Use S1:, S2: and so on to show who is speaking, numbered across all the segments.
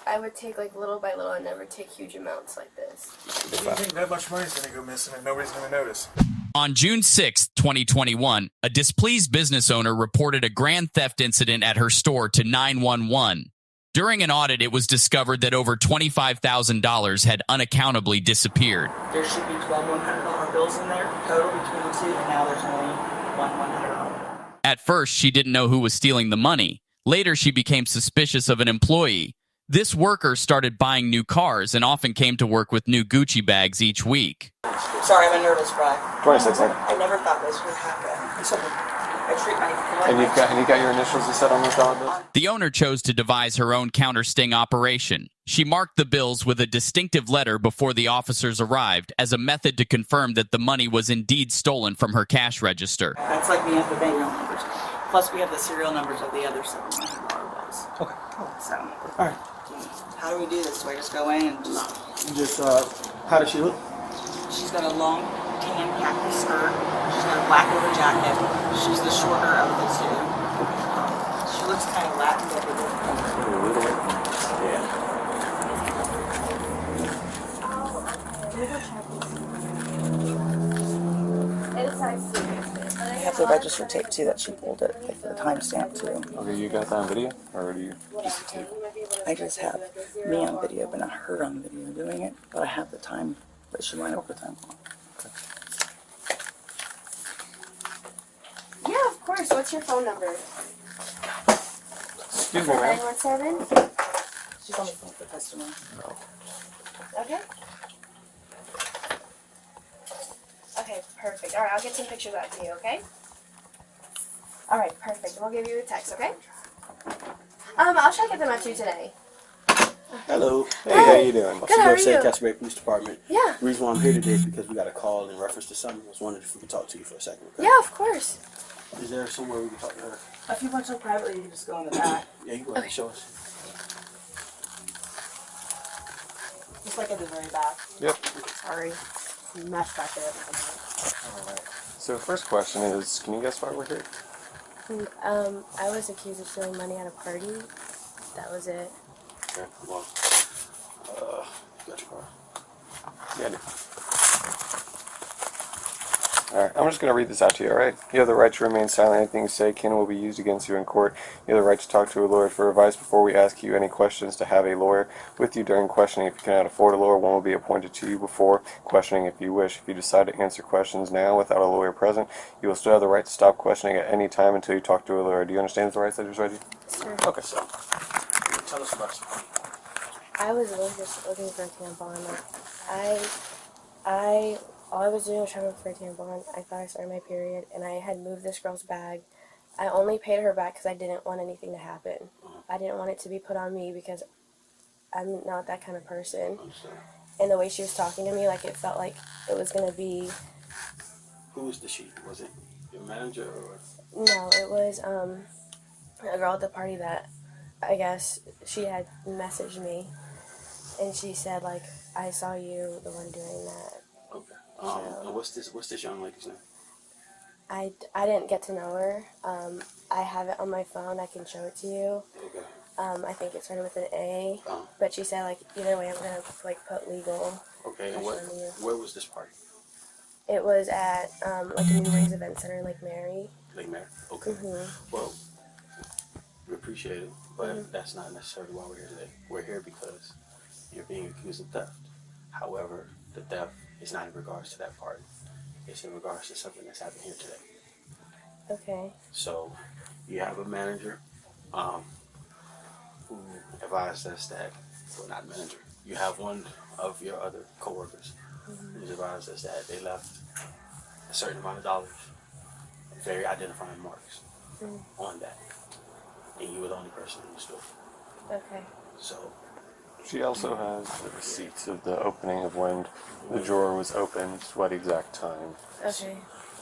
S1: I would take like little by little and never take huge amounts like this.
S2: You think that much money's going to go missing and nobody's going to notice?
S3: On June 6, 2021, a displeased business owner reported a grand theft incident at her store to 911. During an audit, it was discovered that over $25,000 had unaccountably disappeared.
S4: There should be 12 $100 bills in there total between the two, and now there's only one $100.
S3: At first, she didn't know who was stealing the money. Later, she became suspicious of an employee. This worker started buying new cars and often came to work with new Gucci bags each week.
S4: Sorry, I'm a nervous wreck.
S5: 26.
S4: I never thought this would happen. It's okay. I treat my
S5: And you got your initials you said on those dollar bills?
S3: The owner chose to devise her own counter-sting operation. She marked the bills with a distinctive letter before the officers arrived as a method to confirm that the money was indeed stolen from her cash register.
S4: That's like me have the serial numbers. Plus, we have the serial numbers of the other $700 bills.
S5: Okay.
S4: So,
S5: All right.
S4: how do we do this? Do I just go in and just...
S5: How does she look?
S4: She's got a long tan khaki skirt. She's got a black over jacket. She's the shorter of the two. She looks kind of Latin, but
S5: A little bit. Yeah.
S4: I have the register tape too that she pulled it, like the timestamp too.
S5: Okay, you got that on video? Or do you just the tape?
S4: I just have me on video, but not her on video doing it. But I have the time that she went overtime on.
S5: Okay.
S1: Yeah, of course. What's your phone number?
S5: Excuse me, ma'am.
S1: 917?
S4: She's on the phone with the customer.
S5: No.
S1: Okay. Okay, perfect. All right, I'll get some pictures out to you, okay? All right, perfect. We'll give you a text, okay? I'll try to get them out to you today.
S6: Hello.
S1: Hey,
S6: how you doing?
S1: Good, how are you?
S6: Casselberry Police Department.
S1: Yeah.
S6: The reason why I'm here today is because we got a call in reference to something. I was wondering if we could talk to you for a second. Okay?
S1: Yeah, of course.
S6: Is there somewhere we can talk to her?
S4: If you want to privately, you can just go in the back.
S6: Yeah, you can go ahead and show us.
S4: Just like at the very back.
S5: Yep.
S4: Sorry. Mess back there.
S5: Alright. So first question is, can you guess why we're here?
S1: I was accused of stealing money at a party. That was it.
S6: Okay, well, you got your car.
S5: Yeah, I do. Alright, I'm just going to read this out to you, alright? You have the right to remain silent. Anything you say can and will be used against you in court. You have the right to talk to a lawyer for advice before we ask you any questions. To have a lawyer with you during questioning. If you cannot afford a lawyer, one will be appointed to you before questioning if you wish. If you decide to answer questions now without a lawyer present, you will still have the right to stop questioning at any time until you talk to a lawyer. Do you understand the rights I just read you?
S1: Sure.
S5: Okay.
S6: So, tell us about something.
S1: I was really just looking for a tampon. All I was doing was trying to look for a tampon. I thought I started my period, and I had moved this girl's bag. I only paid her back because I didn't want anything to happen. I didn't want it to be put on me because I'm not that kind of person. And the way she was talking to me, like, it felt like it was going to be...
S6: Who was the she? Was it your manager or?
S1: No, it was a girl at the party that I guess she had messaged me. And she said, like, I saw you, the one doing that.
S6: Okay. And what's this young lady's name?
S1: I didn't get to know her. I have it on my phone. I can show it to you.
S6: Okay.
S1: I think it started with an A.
S6: Oh.
S1: But she said, like, either way, I'm going to, like, put legal.
S6: Okay, and where was this party?
S1: It was at, like, a New Ways Event Center in Lake Mary.
S6: Lake Mary. Okay.
S1: Mm-hmm.
S6: Well, we appreciate it, but that's not necessarily why we're here today. We're here because you're being accused of theft. However, the theft is not in regards to that party. It's in regards to something that's happened here today.
S1: Okay.
S6: So, you have a manager who advised us that, well, not manager, you have one of your other coworkers who's advised us that they left a certain amount of dollars, very identifying marks on that. And you were the only person in the store.
S1: Okay.
S6: So,
S5: She also has the receipts of the opening of when the drawer was opened, what exact time.
S1: Okay.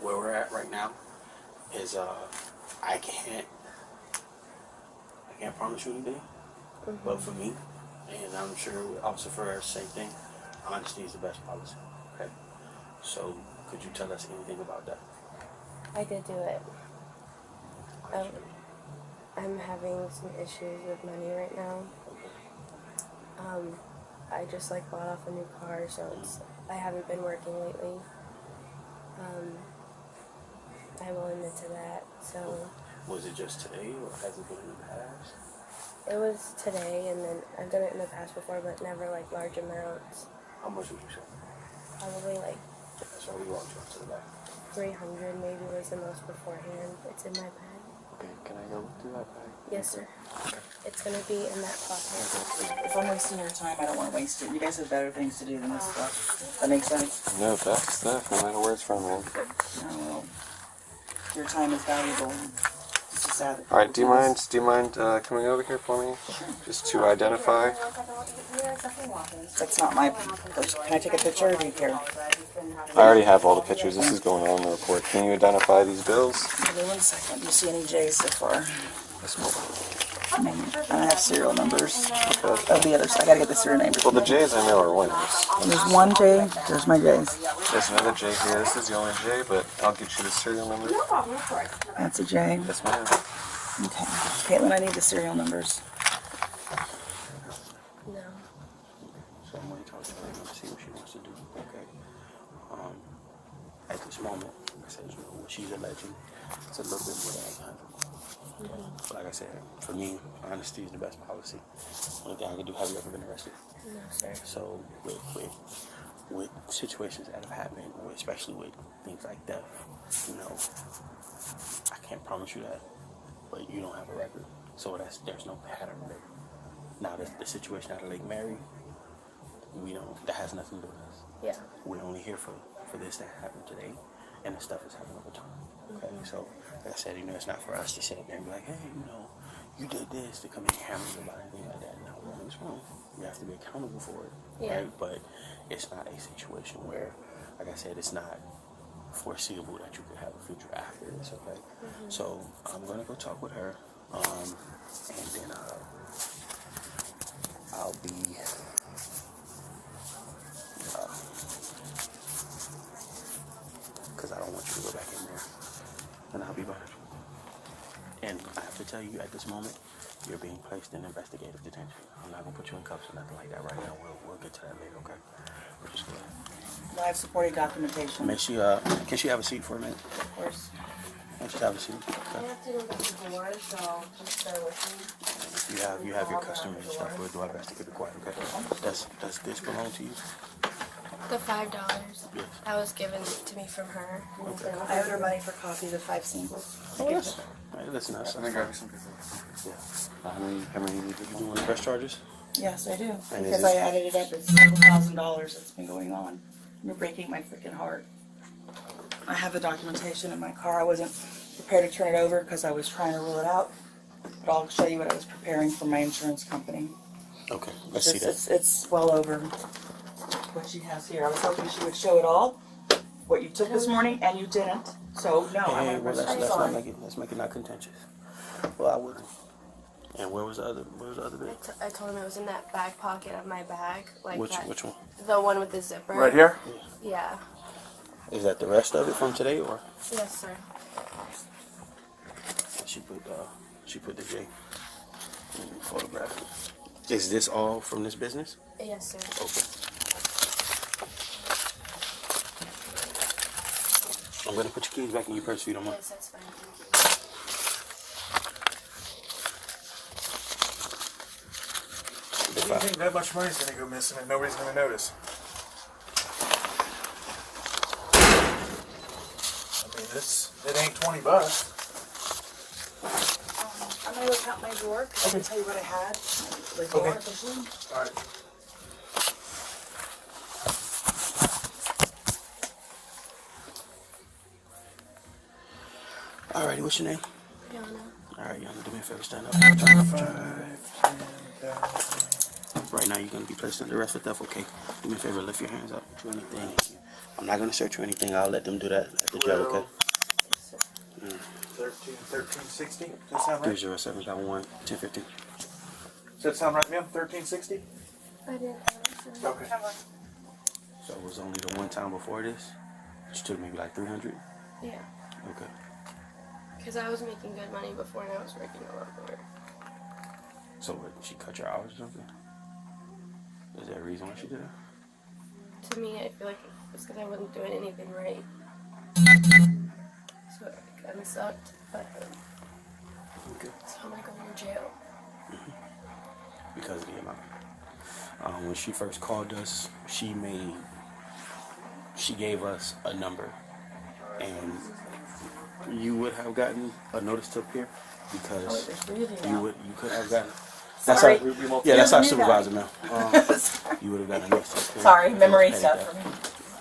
S6: Where we're at right now is I can't promise you anything, but for me, and I'm sure also for her, same thing, honesty is the best policy. Okay. So could you tell us anything about that?
S1: I did do it. I'm having some issues with money right now. I just like bought off a new car, so I haven't been working lately. I will admit to that. So
S6: Was it just today, or has it been in the past?
S1: it was today, and then I've done it in the past before, but never like large amounts.
S6: How much would you say?
S1: Probably like
S6: That's why we walked you up to the back.
S1: 300 maybe was the most beforehand. It's in my bag.
S5: Okay, can I go look through that bag?
S1: Yes, sir. It's gonna be in that pocket.
S4: If I'm wasting your time, I don't want to waste it. You guys have better things to do than this stuff. That makes sense?
S5: No, that's stuff, no matter where it's from, man.
S4: No. Your time is valuable. It's just sad.
S5: Alright, do you mind coming over here for me?
S4: Sure.
S5: Just to identify?
S4: That's not my person. Can I take a picture, or do you care?
S5: I already have all the pictures. This is going on in the report. Can you identify these bills?
S4: Give me 1 second. Do you see any J's so far?
S5: This one.
S4: I have serial numbers of the others. I gotta get the serial numbers.
S5: Well, the J's I know are winners.
S4: There's one J. There's my J's.
S5: There's another J here. This is the only J, but I'll get you the serial number.
S4: That's a J.
S5: Yes, ma'am.
S4: Okay. Caitlin, I need the serial numbers.
S1: No.
S6: So I'm going to talk to her and see what she wants to do. Okay. At this moment, like I said, you know, what she's alleging, it's a little bit more than 800. But like I said, for me, honesty is the best policy. Only thing I can do. Have you ever been arrested?
S1: No, sir.
S6: So with situations that have happened, especially with things like death, you know, I can't promise you that, but you don't have a record, so there's no pattern there. Now the situation out of Lake Mary, we don't. That has nothing to do with us.
S1: Yeah.
S6: We're only here for this to happen today, and the stuff is happening over time. Okay, so like I said, you know, it's not for us to sit there and be like, hey, you know, you did this, to come and hammer you about anything like that. No, it's wrong. You have to be accountable for it,
S1: Yeah.
S6: right? But it's not a situation where, like I said, it's not foreseeable that you could have a future after this. Okay, so I'm gonna go talk with her, and then I'll be. Because I don't want you to go back in there, and I'll be back. And I have to tell you, at this moment, you're being placed in investigative detention. I'm not gonna put you in cuffs or nothing like that right now. We'll get to that later, okay? We're just gonna.
S4: Live supporting documentation.
S6: May she can she have a seat for a minute?
S4: Of course.
S6: Can she have a seat?
S1: I
S6: Okay.
S1: have to go back to the door, so just bear with me.
S6: You have your customary stuff. We'll do our best to keep it quiet, okay? Does this belong to you?
S1: The $5
S6: Yes.
S1: that was given to me from her.
S4: I owed her money for copies of 5 singles.
S6: Oh, yes. Hey, listen, that's
S5: I think I have some people.
S6: yeah. How many did you do on the press charges?
S4: Yes, I do.
S6: And
S4: Because
S6: is
S4: I
S6: it-
S4: added it up. It's several $1,000s that's been going on. You're breaking my freaking heart. I have the documentation in my car. I wasn't prepared to turn it over because I was trying to rule it out. But I'll show you what I was preparing for my insurance company.
S6: Okay, let's see that.
S4: It's well over what she has here. I was hoping she would show it all, what you took this morning, and you didn't. So, no, I'm
S6: Hey, well, let's not
S4: sorry.
S6: make it not contentious. Well, I wouldn't. And where was the other bit?
S1: I told him it was in that back pocket of my bag, like
S6: Which
S1: that.
S6: one?
S1: The one with the zipper.
S2: Right here?
S1: Yeah.
S6: Is that the rest of it from today, or
S1: Yes, sir.
S6: she put the J in the photograph? Is this all from this business?
S1: Yes, sir.
S6: Okay. I'm gonna put your keys back in your purse if you don't mind.
S1: Yes, that's fine. Thank
S2: You think that much money's gonna go missing and nobody's gonna notice? I mean, it ain't $20.
S4: I'm going to go count my drawer because I can tell you what I had. The drawer
S2: Okay.
S4: officially.
S2: All right.
S6: Alrighty, what's your name?
S1: you. Yana.
S6: Alright, Yana, do me a favor, stand up. Right now, you're gonna be placed under arrest for theft. Okay, do me a favor, lift your hands up. Do anything. I'm not gonna search you or anything. I'll let them do that at the jail. Okay.
S2: 1360. Does that sound right?
S6: 307-1-1015.
S2: Does that sound right, ma'am? 1360.
S1: I didn't have it.
S2: Okay.
S6: So it was only the one time before this. She took maybe like 300.
S1: Yeah.
S6: Okay.
S1: Because I was making good money before and I was working a lot more.
S6: So what, she cut your hours or something? Is there a reason why she did that?
S1: To me, I feel like it's because I wasn't doing anything right. So it kind of sucked. But,
S6: Okay.
S1: so I'm going to go to jail.
S6: Because of the amount. When she first called us, she gave us a number, and you would have gotten a notice to appear because you could have gotten. That's
S4: Sorry.
S6: That's our supervisor now. You would have gotten a notice to appear.
S4: Sorry, memory
S6: Petty
S4: stuff
S6: theft.
S4: for me.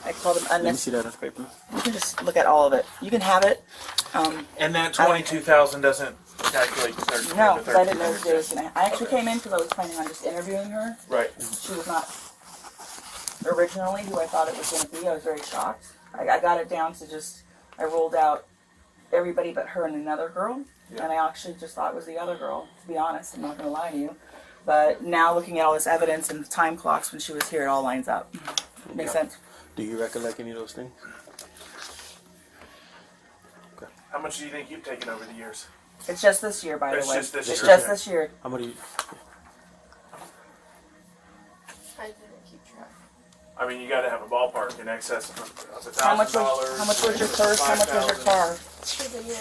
S4: I called them
S6: Let me
S4: unnecessary.
S6: see that on paper.
S4: You can just look at all of it. You can have it.
S2: And that 22,000 doesn't calculate the 13.
S4: No, because I didn't know she was gonna. I actually came in because I was planning on just interviewing her.
S2: Right.
S4: She was not originally who I thought it was going to be. I was very shocked. I got it down to just, I rolled out everybody but her and another girl.
S2: Yeah.
S4: And I actually just thought it was the other girl, to be honest. I'm not going to lie to you. But now looking at all this evidence and the time clocks when she was here, it all lines up. Makes sense.
S6: Do you recollect any of those things?
S2: How much do you think you've taken over the years?
S4: It's just this year, by the
S2: It's
S4: way.
S2: just this
S4: It's
S2: year.
S4: just this year.
S6: How many?
S1: I didn't keep track.
S2: I mean, you got to have a ballpark in excess of $1,000.
S4: How much was your purse? How much was your car?
S1: For the year,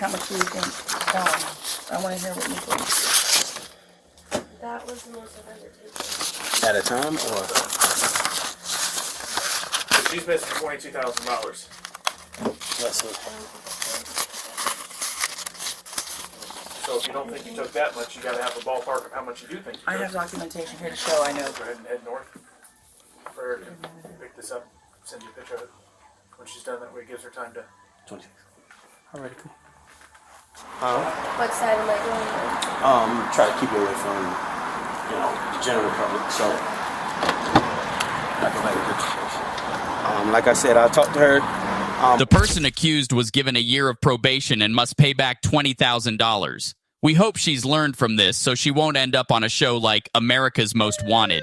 S4: How much do you think? Tell me. I want to hear what you think.
S1: that was the most I've ever taken.
S6: At a time, or
S2: So she's missing $22,000.
S6: let's see.
S2: So if you don't think you took that much, you got to have a ballpark of how much you do think you
S4: I
S2: took.
S4: have documentation here to show I know.
S2: Go ahead and head north for her to pick this up, send you a picture of it when she's done. That way it gives her time to.
S6: 26. Alright, cool.
S1: What side am I going on?
S6: Try to keep it away from, the general public. So, I go back to the situation. Like I said, I talked to her.
S3: The person accused was given a year of probation and must pay back $20,000. We hope she's learned from this so she won't end up on a show like America's Most Wanted.